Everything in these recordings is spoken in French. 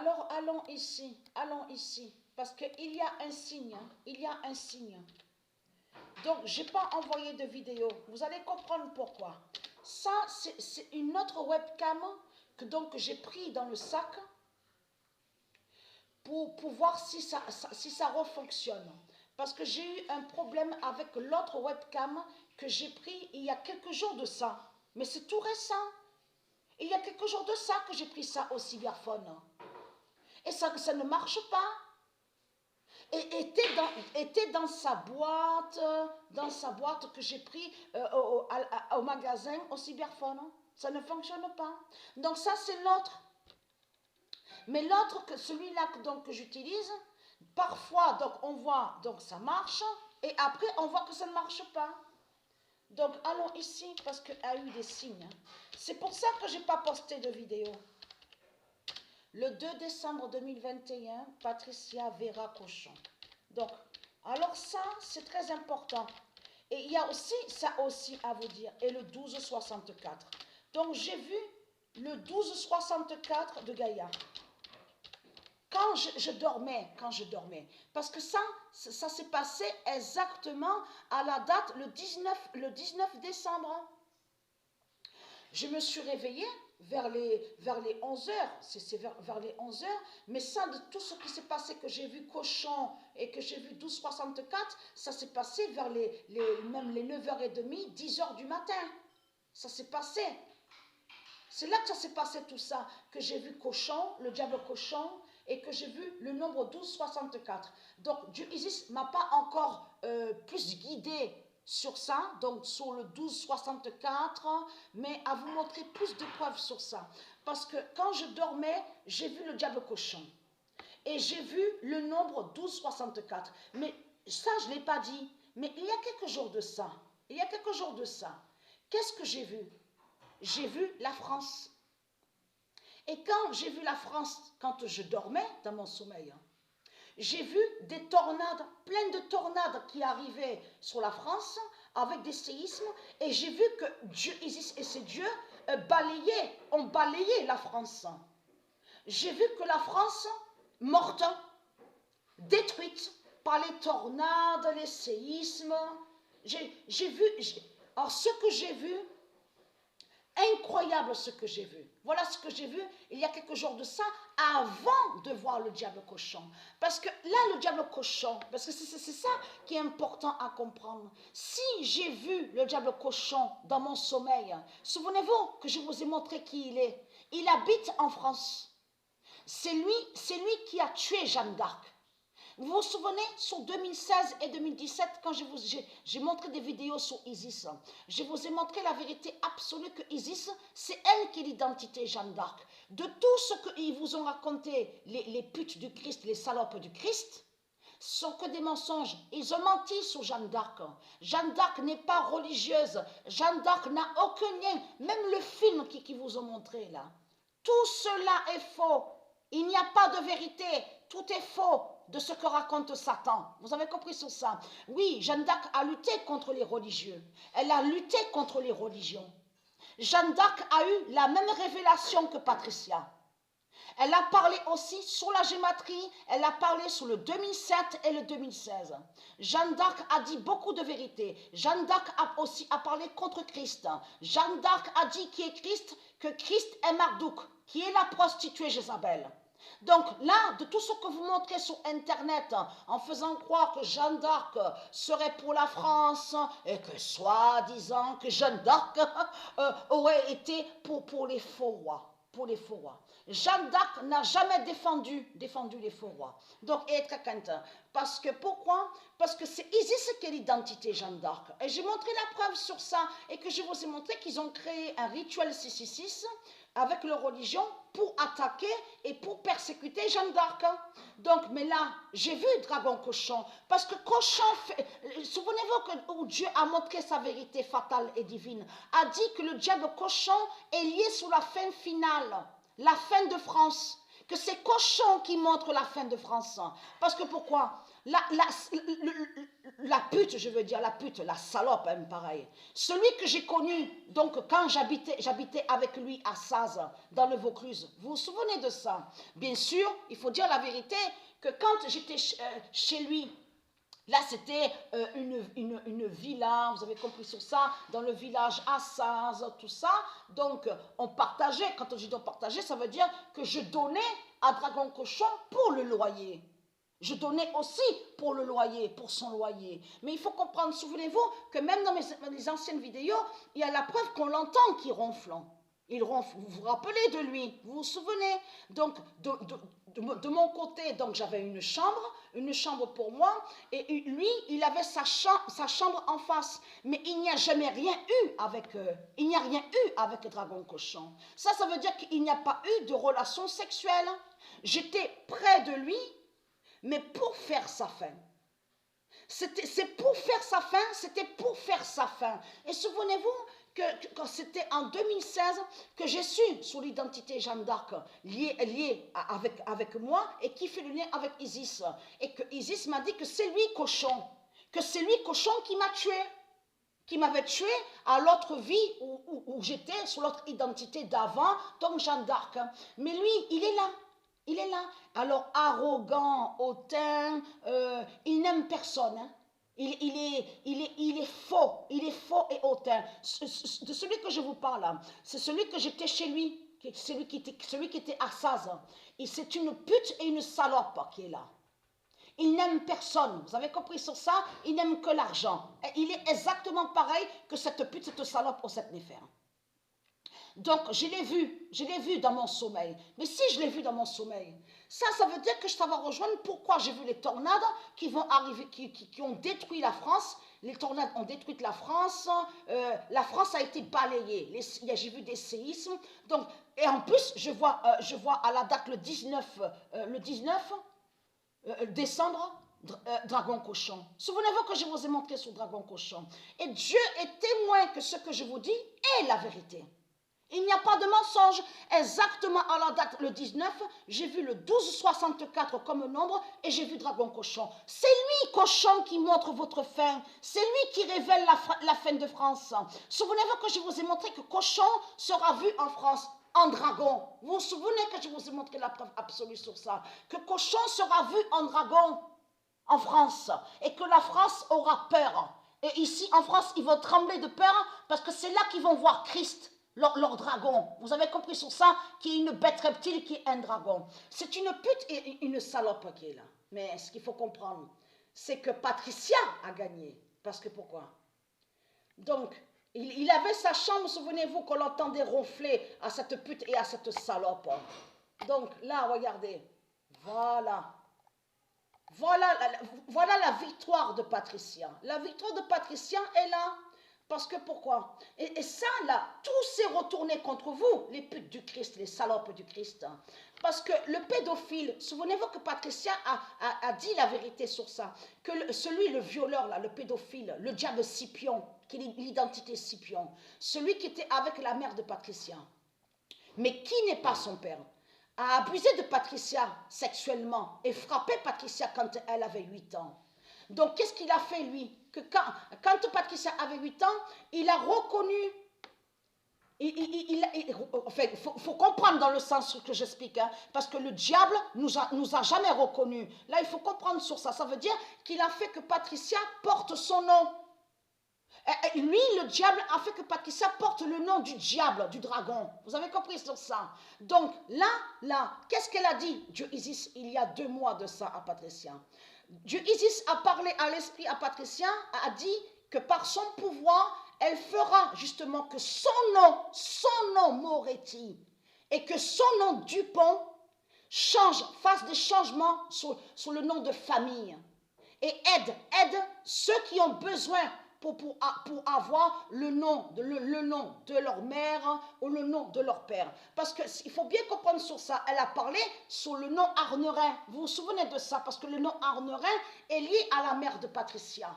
Alors allons ici, parce qu'il y a un signe, il y a un signe. Donc, je n'ai pas envoyé de vidéo. Vous allez comprendre pourquoi. Ça, c'est une autre webcam que donc j'ai pris dans le sac pour voir si ça refonctionne. Parce que j'ai eu un problème avec l'autre webcam que j'ai pris il y a quelques jours de ça. Mais c'est tout récent. Il y a quelques jours de ça que j'ai pris ça au cyberphone. Et ça ne marche pas. Et était dans sa boîte que j'ai pris au magasin, au cyberphone. Ça ne fonctionne pas. Donc ça, c'est l'autre. Mais l'autre, celui-là que j'utilise, parfois, donc on voit, donc ça marche, et après, on voit que ça ne marche pas. Donc, allons ici, parce qu'il y a eu des signes. C'est pour ça que je n'ai pas posté de vidéo. Le 2 décembre 2021, Patricia Vera Cochon. Donc, alors ça, c'est très important. Et il y a aussi, ça aussi à vous dire, et le 1264. Donc, j'ai vu le 1264 de Gaïa. Quand je dormais, parce que ça s'est passé exactement à la date, le 19 décembre. Je me suis réveillée vers les 11 heures, c'est vers les 11 heures, mais ça, de tout ce qui s'est passé, que j'ai vu Cochon et que j'ai vu 1264, ça s'est passé vers même les 9h30, 10h du matin. Ça s'est passé. C'est là que ça s'est passé tout ça, que j'ai vu Cochon, le diable Cochon, et que j'ai vu le nombre 1264. Donc, Dieu Isis ne m'a pas encore plus guidé sur ça, donc sur le 1264, mais à vous montrer plus de preuves sur ça. Parce que quand je dormais, j'ai vu le diable Cochon. Et j'ai vu le nombre 1264. Mais ça, je ne l'ai pas dit. Mais il y a quelques jours de ça. Qu'est-ce que j'ai vu? J'ai vu la France. Et quand j'ai vu la France, quand je dormais dans mon sommeil, j'ai vu des tornades, plein de tornades qui arrivaient sur la France avec des séismes, et j'ai vu que Dieu, Isis et ses dieux ont balayé la France. J'ai vu que la France morte, détruite par les tornades, les séismes. Alors ce que j'ai vu, incroyable ce que j'ai vu. Voilà ce que j'ai vu il y a quelques jours de ça, avant de voir le diable cochon. Parce que là, le diable cochon, parce que c'est ça qui est important à comprendre. Si j'ai vu le diable cochon dans mon sommeil, souvenez-vous que je vous ai montré qui il est. Il habite en France. C'est lui qui a tué Jeanne d'Arc. Vous vous souvenez, sur 2016 et 2017, quand j'ai montré des vidéos sur Isis, je vous ai montré la vérité absolue que Isis, c'est elle qui est l'identité Jeanne d'Arc. De tout ce qu'ils vous ont raconté, les putes du Christ, les salopes du Christ, ce sont que des mensonges. Ils ont menti sur Jeanne d'Arc. Jeanne d'Arc n'est pas religieuse. Jeanne d'Arc n'a aucun lien. Même le film qui vous ont montré là. Tout cela est faux. Il n'y a pas de vérité. Tout est faux de ce que raconte Satan. Vous avez compris sur ça? Oui, Jeanne d'Arc a lutté contre les religieux. Elle a lutté contre les religions. Jeanne d'Arc a eu la même révélation que Patricia. Elle a parlé aussi sur la gématrie, elle a parlé sur le 2007 et le 2016. Jeanne d'Arc a dit beaucoup de vérités. Jeanne d'Arc a aussi parlé contre Christ. Jeanne d'Arc a dit qui est Christ, que Christ est Marduk, qui est la prostituée Jézabel. Donc là, de tout ce que vous montrez sur Internet, en faisant croire que Jeanne d'Arc serait pour la France et que soi-disant que Jeanne d'Arc aurait été pour les faux rois. Pour les faux rois. Jeanne d'Arc n'a jamais défendu les faux rois. Donc, être quelqu'un. Parce que, pourquoi? Parce que c'est Isis qui est l'identité Jeanne d'Arc. Et j'ai montré la preuve sur ça, et que je vous ai montré qu'ils ont créé un rituel 666 avec leur religion pour attaquer et pour persécuter Jeanne d'Arc. Donc, mais là, j'ai vu Dragon Cochon, parce que Cochon, souvenez-vous où Dieu a montré sa vérité fatale et divine, a dit que le diable Cochon est lié sur la fin finale, la fin de France, que c'est Cochon qui montre la fin de France. Parce que pourquoi? La pute, je veux dire, la pute, la salope, hein, pareil. Celui que j'ai connu, donc quand j'habitais avec lui à Saz, dans le Vaucluse. Vous vous souvenez de ça? Bien sûr, il faut dire la vérité, que quand j'étais chez lui, là, c'était une villa, vous avez compris sur ça, dans le village à Saz, tout ça. Donc, on partageait. Quand je dis on partageait, ça veut dire que je donnais à Dragon Cochon pour le loyer. Je donnais aussi pour le loyer, pour son loyer. Mais il faut comprendre, souvenez-vous, que même dans mes anciennes vidéos, il y a la preuve qu'on l'entend qui ronfle. Il ronfle. Vous vous rappelez de lui, vous vous souvenez? Donc, de mon côté, donc j'avais une chambre pour moi, et lui, il avait sa chambre en face. Mais il n'y a jamais rien eu avec eux. Il n'y a rien eu avec Dragon Cochon. Ça veut dire qu'il n'y a pas eu de relation sexuelle. J'étais près de lui, mais pour faire sa fin. C'est pour faire sa fin, c'était pour faire sa fin. Et souvenez-vous que c'était en 2016 que j'ai su sur l'identité Jeanne d'Arc liée avec moi et qui fait le lien avec Isis. Et que Isis m'a dit que c'est lui Cochon, qui m'a tué, qui m'avait tué à l'autre vie où j'étais sur l'autre identité d'avant, donc Jeanne d'Arc. Mais lui, il est là. Il est là. Alors, arrogant, hautain, il n'aime personne. Hein. Il est faux. Il est faux et hautain. De celui que je vous parle, c'est celui que j'étais chez lui, celui qui était à Saz. Et c'est une pute et une salope qui est là. Il n'aime personne. Vous avez compris sur ça? Il n'aime que l'argent. Il est exactement pareil que cette pute, cette salope au sept néfères. Donc, je l'ai vu dans mon sommeil. Mais si je l'ai vu dans mon sommeil, ça veut dire que ça va rejoindre pourquoi j'ai vu les tornades qui vont arriver, qui ont détruit la France. Les tornades ont détruit la France. La France a été balayée. J'ai vu des séismes. Donc, et en plus, je vois à la date le 19 décembre, Dragon Cochon. Souvenez-vous que je vous ai montré sur Dragon Cochon. Et Dieu est témoin que ce que je vous dis est la vérité. Il n'y a pas de mensonge. Exactement à la date, le 19, j'ai vu le 1264 comme nombre et j'ai vu Dragon Cochon. C'est lui, Cochon, qui montre votre fin. C'est lui qui révèle la fin de France. Souvenez-vous que je vous ai montré que Cochon sera vu en France en dragon. Vous vous souvenez que je vous ai montré la preuve absolue sur ça? Que Cochon sera vu en dragon en France et que la France aura peur. Et ici, en France, ils vont trembler de peur parce que c'est là qu'ils vont voir Christ. Leur dragon, vous avez compris sur ça, qui est une bête reptile, qui est un dragon. C'est une pute et une salope qui est là. Mais ce qu'il faut comprendre, c'est que Patricia a gagné. Parce que pourquoi? Donc, il avait sa chambre, souvenez-vous, qu'on l'entendait ronfler à cette pute et à cette salope. Donc, là, regardez. Voilà la victoire de Patricia. La victoire de Patricia est là. Parce que pourquoi? Et ça, là, tout s'est retourné contre vous, les putes du Christ, les salopes du Christ. Parce que le pédophile, souvenez-vous que Patricia a dit la vérité sur ça, que le violeur, là, le pédophile, le diable Scipion, qui est l'identité Scipion, celui qui était avec la mère de Patricia, mais qui n'est pas son père, a abusé de Patricia sexuellement et frappé Patricia quand elle avait 8 ans. Donc, qu'est-ce qu'il a fait, lui? Que quand Patricia avait 8 ans, il a reconnu, enfin, il faut comprendre dans le sens que j'explique, hein, parce que le diable nous a jamais reconnus. Là, il faut comprendre sur ça. Ça veut dire qu'il a fait que Patricia porte son nom. Lui, le diable, a fait que Patricia porte le nom du diable, du dragon. Vous avez compris sur ça? Donc, là, qu'est-ce qu'elle a dit, Dieu Isis, il y a 2 mois de ça à Patricia? Dieu Isis a parlé à l'esprit à Patricia, a dit que par son pouvoir, elle fera justement que son nom Moretti, et que son nom Dupont fasse des changements sur le nom de famille. Et aide ceux qui ont besoin pour avoir le nom de leur mère ou le nom de leur père. Parce qu'il faut bien comprendre sur ça. Elle a parlé sur le nom Arnerin. Vous vous souvenez de ça? Parce que le nom Arnerin est lié à la mère de Patricia.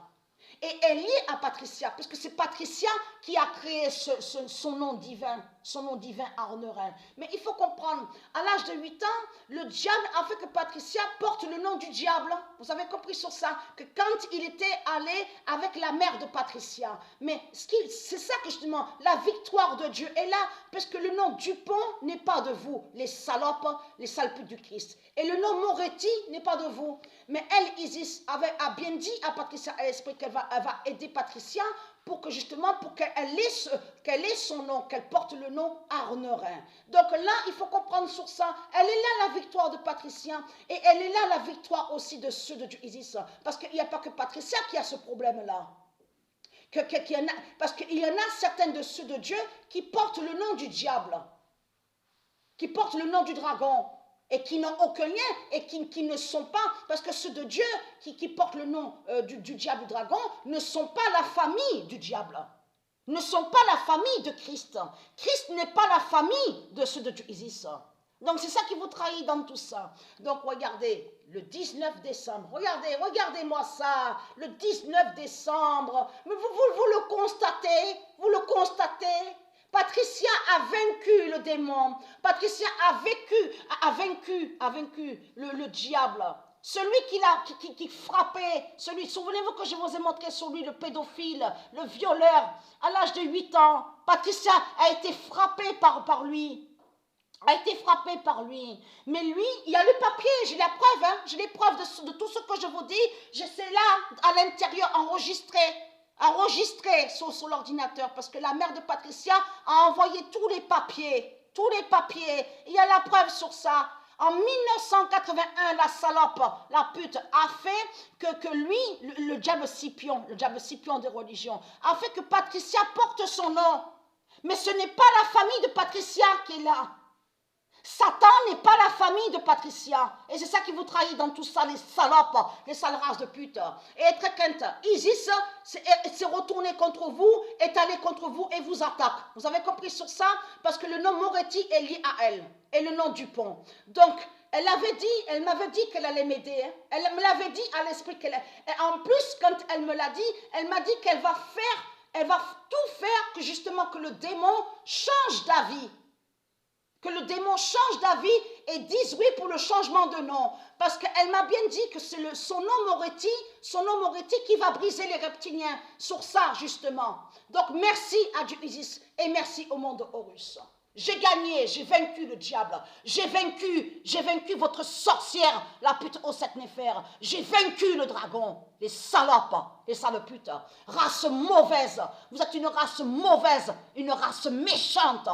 Et est lié à Patricia, parce que c'est Patricia qui a créé son nom divin, son nom divin ornerait. Mais il faut comprendre, à l'âge de 8 ans, le diable a fait que Patricia porte le nom du diable. Vous avez compris sur ça, que quand il était allé avec la mère de Patricia. Mais c'est ça que je demande, la victoire de Dieu est là, parce que le nom Dupont n'est pas de vous, les salopes, les salputes du Christ. Et le nom Moretti n'est pas de vous. Mais elle, Isis, a bien dit à Patricia à l'esprit qu'elle va aider Patricia pour que justement, pour qu'elle ait son nom, qu'elle porte le nom Arnerin. Donc là, il faut comprendre sur ça. Elle est là la victoire de Patricia et elle est là la victoire aussi de ceux de Dieu Isis. Parce qu'il n'y a pas que Patricia qui a ce problème-là. Parce qu'il y en a certains de ceux de Dieu qui portent le nom du diable, qui portent le nom du dragon, et qui n'ont aucun lien, et qui ne sont pas, parce que ceux de Dieu qui portent le nom du diable, du dragon, ne sont pas la famille du diable, ne sont pas la famille de Christ. Christ n'est pas la famille de ceux de Dieu Isis. Donc c'est ça qui vous trahit dans tout ça. Donc regardez, le 19 décembre, regardez-moi ça, le 19 décembre, mais vous le constatez, Patricia a vaincu le démon. Patricia a vaincu le diable. Celui qui frappait, souvenez-vous que je vous ai montré sur lui, le pédophile, le violeur, à l'âge de 8 ans. Patricia a été frappée par lui. Mais lui, il y a le papier, j'ai la preuve, j'ai les preuves de tout ce que je vous dis. Je sais là, à l'intérieur, enregistré sur l'ordinateur, parce que la mère de Patricia a envoyé tous les papiers. Il y a la preuve sur ça. En 1981, la salope, la pute, a fait que lui, le diable Scipion des religions, a fait que Patricia porte son nom. Mais ce n'est pas la famille de Patricia qui est là. Satan n'est pas la famille de Patricia. Et c'est ça qui vous trahit dans tout ça, les salopes, les sales races de pute. Et très quinte, Isis s'est retourné contre vous, est allé contre vous et vous attaque. Vous avez compris sur ça? Parce que le nom Moretti est lié à elle. Et le nom Dupont. Donc, elle m'avait dit qu'elle allait m'aider. Elle me l'avait dit à l'esprit qu'elle... Et en plus, quand elle me l'a dit, elle m'a dit qu'elle va tout faire que justement que le démon change d'avis. Que le démon change d'avis et dise oui pour le changement de nom. Parce qu'elle m'a bien dit que c'est son nom Moretti qui va briser les reptiliens. Sur ça, justement. Donc, merci à Dieu Isis et merci au monde Horus. J'ai gagné, j'ai vaincu le diable. J'ai vaincu votre sorcière, la pute au sept néphères. J'ai vaincu le dragon, les salopes, les saloputes. Race mauvaise. Vous êtes une race mauvaise, une race méchante.